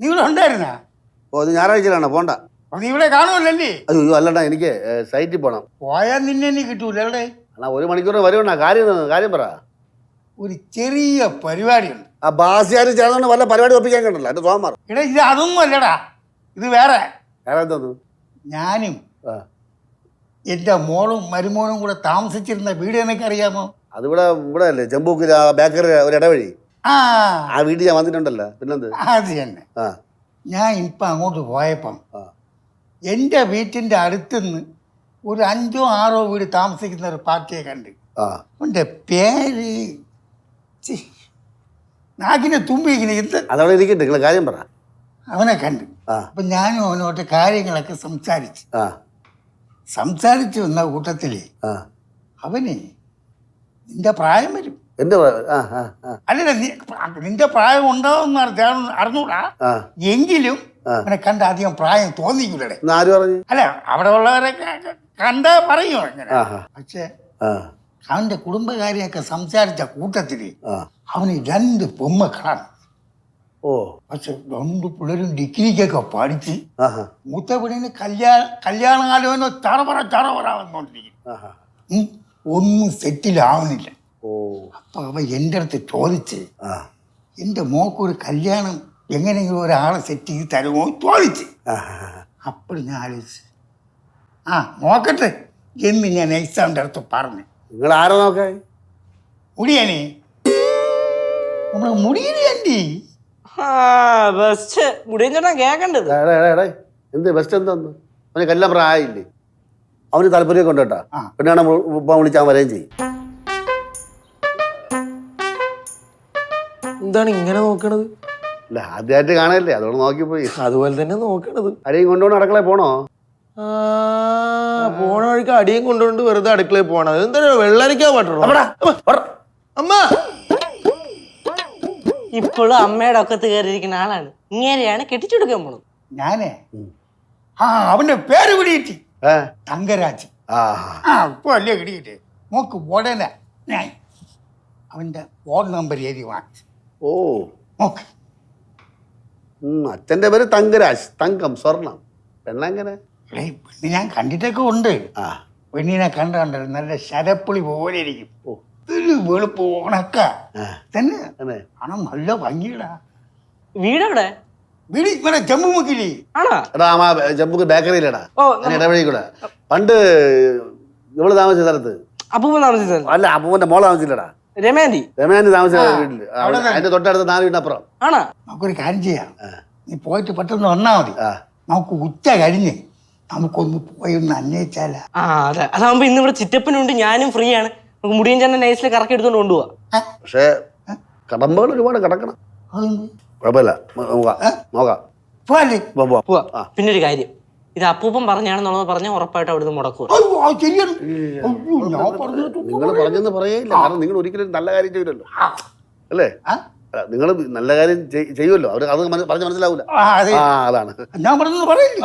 നീ ഇവിടെ ഉണ്ടായിരുന്നാ? ഓ ഇത് ഞായറാഴ്ചയിലാണോ? പോണ്ട. നീ ഇവിടെ കാണുമല്ലേ? അയ്യോ അല്ലണ്ണ, എനിക്ക് സൈറ്റിൽ പോകണം. പോയാൽ നിന്നെ നീ കിട്ടൂല. എവിടെ? അണ്ണാ 1 മണിക്കൂർ വരുവണ്ണ. കാര്യം പറ. ഒരു ചെറിയ പരിപാടിയുണ്ട്. ആ ബാസിയാരും ചേർന്നുകൊണ്ട് വല്ല പരിപാടി ഒപ്പിക്കാൻ കണ്ടല്ലോ എൻ്റെ തോമാർ. എടാ ഇത് അതൊന്നും അല്ലടാ, ഇത് വേറെ. വേറെ എന്തോന്നു? ഞാനും എൻ്റെ മോളും മരുമോനും കൂടെ താമസിച്ചിരുന്ന വീട് എനിക്ക് അറിയാമോ? അതിവിടെ ഇവിടെ അല്ലേ, ജംബൂക്കിൽ ആ ബേക്കറി ഒരു ഇടവഴി. ആ വീട്ടിൽ ഞാൻ വന്നിട്ടുണ്ടല്ലോ. പിന്നെന്ത്? അത് തന്നെ. ഞാൻ ഇപ്പം അങ്ങോട്ട് പോയപ്പം എൻ്റെ വീട്ടിൻ്റെ അടുത്തുനിന്ന് ഒരു 5ഓ 6ഓ വീട് താമസിക്കുന്ന ഒരു പാർട്ടിയെ കണ്ട്. അവൻ്റെ പേര് നാക്കിനെ തുമ്പിങ്ങനെ എന്ത്. അതവിടെ ഇരിക്കട്ടെ, നിങ്ങൾ കാര്യം പറ. അവനെ കണ്ട്. അപ്പം ഞാനും അവനോട്ട് കാര്യങ്ങളൊക്കെ സംസാരിച്ചു വന്ന കൂട്ടത്തിൽ അവന് നിന്റെ പ്രായം വരും. അല്ലല്ല, നിന്റെ പ്രായം ഉണ്ടാവും അറിഞ്ഞൂടാ. എങ്കിലും അവനെ കണ്ട അധികം പ്രായം തോന്നിക്കൂടെ? അല്ല, അവിടെ ഉള്ളവരെ കണ്ട പറയൂ അങ്ങനെ. പക്ഷെ അവന്റെ കുടുംബകാരിയൊക്കെ സംസാരിച്ച കൂട്ടത്തില് അവന് 2 പെമ്മക്കളാണ്. പക്ഷെ 2 പിള്ളേരും ഡിഗ്രിക്കൊക്കെ പഠിച്ച് മൂത്ത പിടിന് കല്യാണകാലോനോ ചറവറ വന്നോണ്ടിരിക്കും. ഒന്നും സെറ്റിലാവുന്നില്ല. അപ്പൊ അവ എൻ്റെ അടുത്ത് ചോദിച്ച് എൻ്റെ മോക്കൊരു കല്യാണം എങ്ങനെയെങ്കിലും ഒരാളെ സെറ്റ് ചെയ്ത് തരുമോ ചോദിച്ച്. അപ്പോൾ ഞാൻ ആലോചിച്ച് നോക്കട്ടെ എന്ന് ഞാൻ എക്സാമിൻ്റെ അടുത്ത് പറഞ്ഞു. നിങ്ങൾ ആരോ നോക്കാൻ? മുടിയാനേ, നമ്മളെ മുടിയനേ. എന്ത് ബെസ്റ്റ് എന്താന്ന് അവന് കല്യാണം പ്രായമില്ലേ? അവന് താല്പര്യമൊക്കെ ഉണ്ട് കേട്ടാ. പിന്നെയാണ് വിളിച്ചാൽ വരെയും ചെയ്യും. എന്താണ് ഇങ്ങനെ നോക്കണത്? അല്ല, ആദ്യമായിട്ട് കാണല്ലേ, അതുകൊണ്ട് നോക്കിപ്പോയി. അതുപോലെ തന്നെ നോക്കണത്. അടിയും കൊണ്ടുപോകണം. അടുക്കളയിൽ പോണോ? പോണ വഴിക്ക് അടിയും കൊണ്ടുകൊണ്ട് വെറുതെ അടുക്കളയിൽ പോണം. എന്താ വെള്ളരിക്കാൻ പറ്റണോ? അമ്മ ഇപ്പോഴും അമ്മയുടെ ഒക്കത്ത് കയറിയിരിക്കുന്ന ആളാണ്. ഇങ്ങനെയാണ് കെട്ടിച്ചെടുക്കാൻ പോണത്. ഞാനേ അവന്റെ പേര് പിടികിട്ടി, തങ്കരാജ്. ഇപ്പൊ അല്ലേ കിട്ടിയിട്ട് നോക്ക്. ഉടനെ ഞാൻ അവന്റെ ഫോൺ നമ്പർ എഴുതി വാങ്ങിച്ചു. നോക്ക്, അച്ഛന്റെ പേര് തങ്കരാജ്. തങ്കം, സ്വർണം. പെണ്ണെങ്ങനെ? പെണ്ണ് ഞാൻ കണ്ടിട്ടൊക്കെ ഉണ്ട്. പെണ്ണിനെ കണ്ടോ നല്ല ശരപ്പുളി പോലെ ഇരിക്കും. ഒരു വെളുപ്പ് ഉണക്ക തന്നെ ആണോ, നല്ല ഭംഗിയടാ. വീടെവിടെ? വീട് ഇവിടെ ജമ്മുമുക്കിലേ. ജമ്മുക്ക് ബേക്കറിയിലടാ, ഇടവഴി കൂടെ. പണ്ട് ഇവള് താമസിച്ച സ്ഥലത്ത്. അപ്പൂപ്പൻ താമസിച്ച? അല്ല, അപ്പൂപ്പന്റെ മോള് താമസിച്ചില്ലടാ. രമേന്തി താമസിച്ച വീട്ടില്. അതിന്റെ തൊട്ടടുത്ത് 4 വീടിനപ്പുറം. നമുക്കൊരു കാര്യം ചെയ്യാം, നീ പോയിട്ട് പെട്ടെന്ന് വന്നാ മതി. നമുക്ക് ഉച്ച കഴിഞ്ഞ് നമുക്കൊന്ന് പോയി ഒന്ന് അന്വേഷിച്ചാല. അതെ, അതാകുമ്പോ ഇന്ന് ഇവിടെ ചിറ്റപ്പനുണ്ട്, ഞാനും ഫ്രീ ആണ്. നമുക്ക് മുടിയൻ ചേട്ടൻ നൈസിൽ കറക്കി എടുത്തോണ്ട് കൊണ്ടുപോവാ. പക്ഷേ കടമ്പകൾ ഒരുപാട് കിടക്കണം. കുഴപ്പമില്ല, നോക്കാം. പിന്നെ ഒരു കാര്യം, ഇത് അപ്പൂപ്പൻ പറഞ്ഞാണെന്നുള്ളത് പറഞ്ഞാൽ ഉറപ്പായിട്ട് അവിടുന്ന് മുടക്കുക. നിങ്ങൾ പറഞ്ഞെന്ന് പറയേയില്ല, കാരണം നിങ്ങൾ ഒരിക്കലും നല്ല കാര്യം ചെയ്യില്ലല്ലോ അല്ലേ? നിങ്ങൾ നല്ല കാര്യം ചെയ്യുമല്ലോ, അവർ അത് പറഞ്ഞ് മനസ്സിലാവൂല. അതാണ് ഞാൻ പറഞ്ഞത് പറയില്ല.